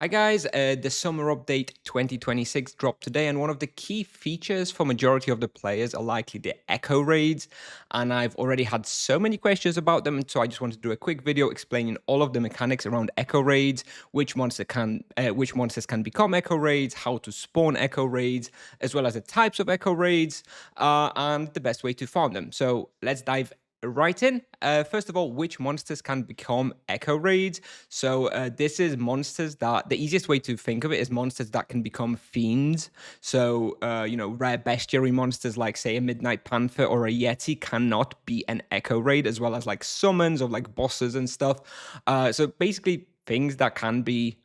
Hi guys, the summer update 2026 dropped today, and one of the key features for majority of the players are likely the echo raids. And I've already had so many questions about them, and so I just wanted to do a quick video explaining all of the mechanics around echo raids, which monsters can become echo raids, how to spawn echo raids, as well as the types of echo raids, and the best way to farm them. So let's dive right in. First of all, which monsters can become echo raids? So this is monsters that the easiest way to think of it is monsters that can become fiends. So rare bestiary monsters like say a Midnight Panther or a Yeti cannot be an echo raid, as well as like summons of like bosses and stuff. So basically things that can be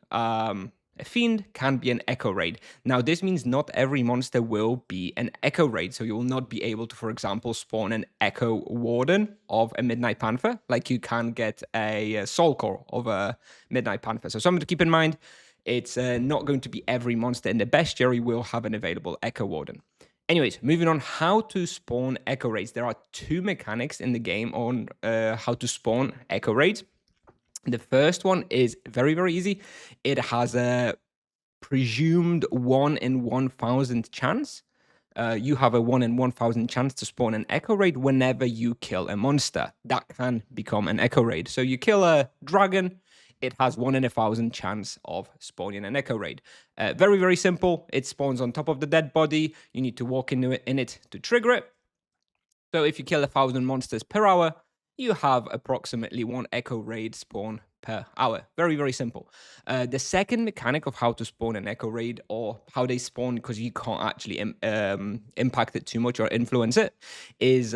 a fiend can be an echo raid. Now, this means not every monster will be an echo raid. So you will not be able to, for example, spawn an echo warden of a Midnight Panther, like you can get a soul core of a Midnight Panther. So something to keep in mind. It's not going to be every monster in the bestiary will have an available echo warden. Anyways, moving on, how to spawn echo raids. There are two mechanics in the game on how to spawn echo raids. The first one is very, very easy. It has a presumed 1 in 1,000 chance. You have a 1 in 1,000 chance to spawn an echo raid whenever you kill a monster. That can become an echo raid. So you kill a dragon, it has 1 in 1,000 chance of spawning an echo raid. Very, very simple. It spawns on top of the dead body. You need to walk into it in it to trigger it. So if you kill 1,000 monsters per hour, you have approximately 1 echo raid spawn per hour. Very, very simple. The second mechanic of how to spawn an echo raid, or how they spawn, because you can't actually impact it too much or influence it, is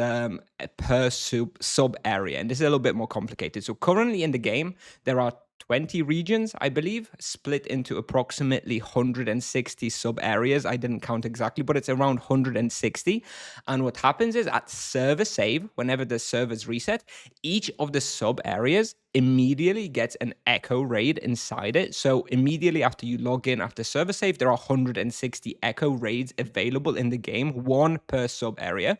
per sub area. And this is a little bit more complicated. So currently in the game, there are 20 regions, I believe, split into approximately 160 sub areas. I didn't count exactly, but it's around 160. And what happens is at server save, whenever the servers reset, each of the sub areas immediately gets an echo raid inside it. So immediately after you log in after server save, there are 160 echo raids available in the game, one per sub area.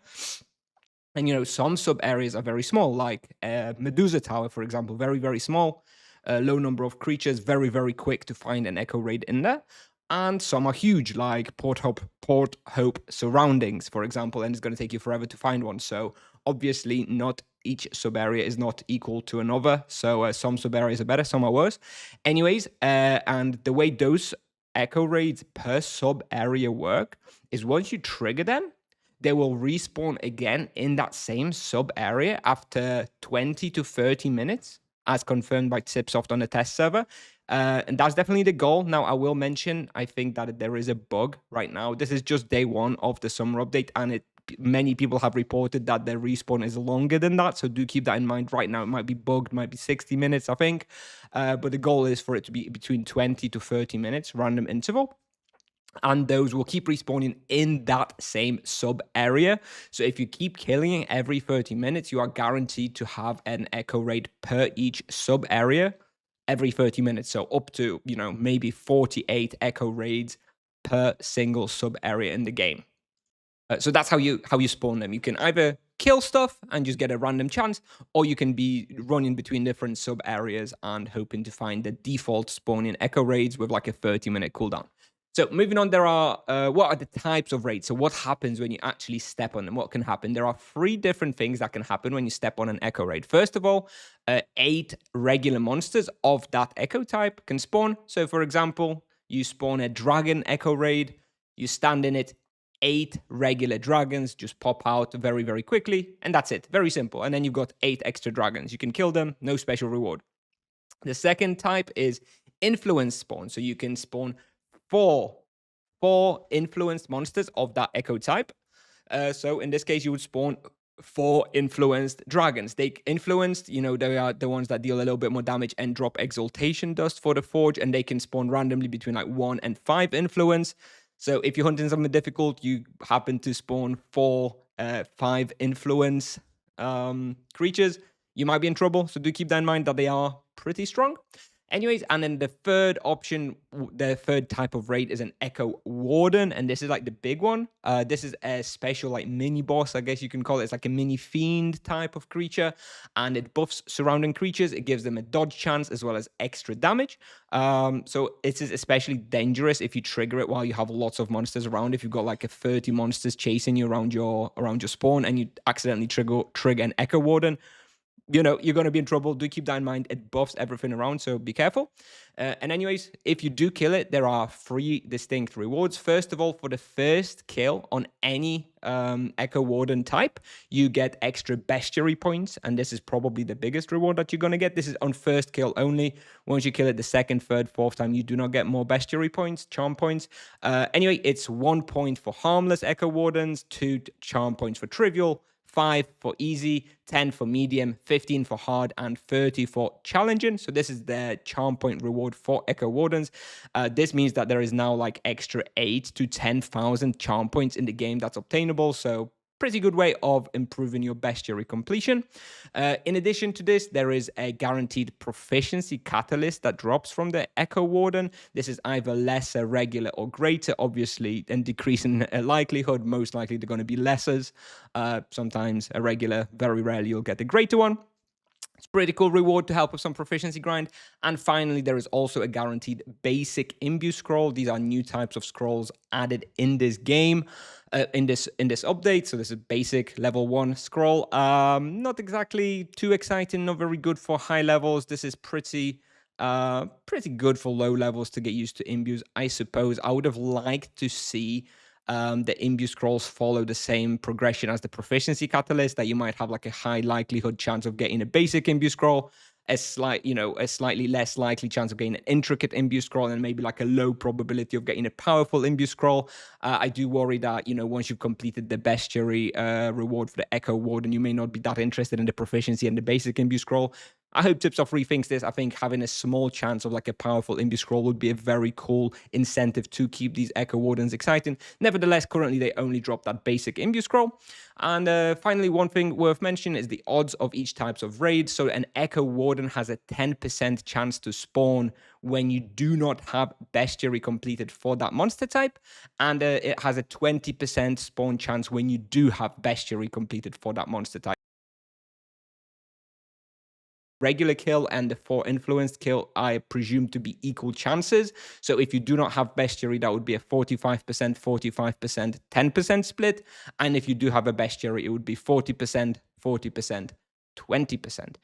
And some sub areas are very small, like Medusa Tower, for example, very, very small, low number of creatures, very, very quick to find an echo raid in there. And some are huge, like Port Hope surroundings, for example, and it's going to take you forever to find one. So obviously, not each sub area is not equal to another. So some sub areas are better, some are worse. Anyways, and the way those echo raids per sub area work is once you trigger them, they will respawn again in that same sub area after 20 to 30 minutes, as confirmed by Tipsoft on the test server. And that's definitely the goal. Now, I will mention, I think that there is a bug right now. This is just day one of the summer update, and many people have reported that their respawn is longer than that. So do keep that in mind. Right now, it might be bugged, might be 60 minutes, I think. But the goal is for it to be between 20 to 30 minutes, random interval, and those will keep respawning in that same sub area. So if you keep killing every 30 minutes, you are guaranteed to have an echo raid per each sub area every 30 minutes. So up to, maybe 48 echo raids per single sub area in the game. So that's how you spawn them. You can either kill stuff and just get a random chance, or you can be running between different sub areas and hoping to find the default spawning echo raids with like a 30-minute cooldown. So moving on, there are what are the types of raids? So what happens when you actually step on them? What can happen? There are 3 different things that can happen when you step on an echo raid. First of all, 8 regular monsters of that echo type can spawn. So for example, you spawn a dragon echo raid, you stand in it, 8 regular dragons just pop out very, very quickly, and that's it. Very simple. And then you've got 8 extra dragons. You can kill them, no special reward. The second type is influence spawn. So you can spawn four influenced monsters of that echo type. So in this case, you would spawn 4 influenced dragons. They influenced, they are the ones that deal a little bit more damage and drop exaltation dust for the forge, and they can spawn randomly between like 1 and 5 influence. So if you're hunting something difficult, you happen to spawn 4, 5 influence creatures, you might be in trouble. So do keep that in mind that they are pretty strong. Anyways, and then the third option, the third type of raid is an Echo Warden, and this is like the big one. This is a special like mini boss, I guess you can call it. It's like a mini fiend type of creature, and it buffs surrounding creatures. It gives them a dodge chance as well as extra damage. So it is especially dangerous if you trigger it while you have lots of monsters around. If you've got like a 30 monsters chasing you around your spawn, and you accidentally trigger an Echo Warden, you're going to be in trouble. Do keep that in mind. It buffs everything around, so be careful. And anyways, if you do kill it, there are 3 distinct rewards. First of all, for the first kill on any Echo Warden type, you get extra bestiary points, and this is probably the biggest reward that you're going to get. This is on first kill only. Once you kill it the second, third, fourth time, you do not get more bestiary points, charm points. Anyway, it's 1 point for harmless Echo Wardens, 2 charm points for trivial, 5 for easy, 10 for medium, 15 for hard, and 30 for challenging. So this is the charm point reward for Echo Wardens. This means that there is now like extra 8 to 10,000 charm points in the game that's obtainable. So pretty good way of improving your bestiary completion. In addition to this, there is a guaranteed proficiency catalyst that drops from the Echo Warden. This is either lesser, regular, or greater, obviously, and decreasing likelihood. Most likely they're going to be lessers. Sometimes a regular, very rarely you'll get the greater one. It's a pretty cool reward to help with some proficiency grind. And finally, there is also a guaranteed basic imbue scroll. These are new types of scrolls added in this game, in this update. So this is basic level 1 scroll. Not exactly too exciting, not very good for high levels. This is pretty good for low levels to get used to imbues, I suppose. I would have liked to see the imbue scrolls follow the same progression as the proficiency catalyst, that you might have like a high likelihood chance of getting a basic imbue scroll, a slightly less likely chance of getting an intricate imbue scroll, and maybe like a low probability of getting a powerful imbue scroll. I do worry that, once you've completed the bestiary reward for the Echo Warden, you may not be that interested in the proficiency and the basic imbue scroll. I hope Tipsoft rethinks this. I think having a small chance of like a powerful imbue scroll would be a very cool incentive to keep these Echo Wardens exciting. Nevertheless, currently they only drop that basic imbue scroll. And finally, one thing worth mentioning is the odds of each types of raid. So an Echo Warden has a 10% chance to spawn when you do not have bestiary completed for that monster type, and it has a 20% spawn chance when you do have bestiary completed for that monster type. Regular kill and the 4 influenced kill, I presume to be equal chances. So if you do not have bestiary, that would be a 45%, 45%, 10% split. And if you do have a bestiary, it would be 40%, 40%, 20%.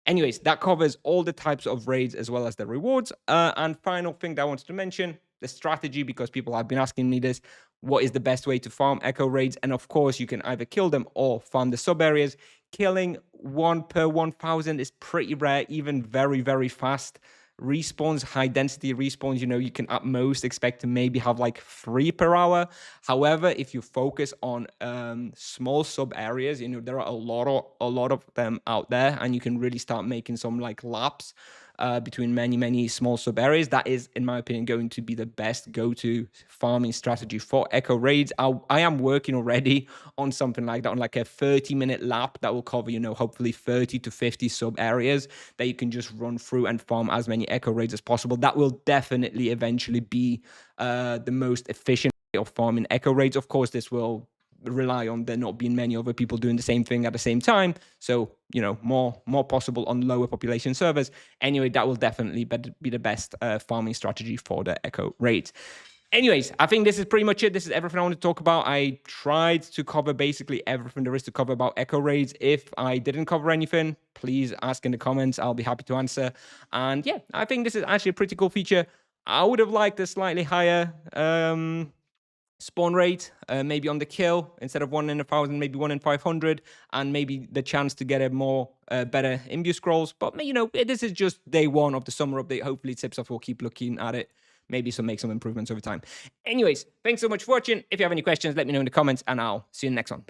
Anyways, that covers all the types of raids as well as the rewards. And final thing that I wanted to mention, the strategy, because people have been asking me this. What is the best way to farm Echo raids? And of course, you can either kill them or farm the sub areas. Killing 1 per 1,000 is pretty rare, even very, very fast. Respawns, high density respawns, you can at most expect to maybe have like 3 per hour. However, if you focus on small sub areas, there are a lot of them out there, and you can really start making some like laps between many small sub areas. That is, in my opinion, going to be the best go-to farming strategy for Echo raids. I am working already on something like that, on like a 30-minute lap that will cover, hopefully 30 to 50 sub areas that you can just run through and farm as many Echo raids as possible. That will definitely eventually be the most efficient way of farming Echo raids. Of course, this will rely on there not being many other people doing the same thing at the same time, so more possible on lower population servers. Anyway, that will definitely be the best farming strategy for the Echo raids. Anyways, I think this is pretty much it. This is everything I want to talk about. I tried to cover basically everything there is to cover about Echo raids. If I didn't cover anything, please ask in the comments. I'll be happy to answer. And yeah, I think this is actually a pretty cool feature. I would have liked a slightly higher spawn rate, maybe on the kill, instead of 1 in 1,000, maybe 1 in 500, and maybe the chance to get a more better imbue scrolls. But this is just day 1 of the summer update. Hopefully Tipsoft will keep looking at it, maybe make some improvements over time. Anyways, thanks so much for watching. If you have any questions, let me know in the comments, and I'll see you in the next one.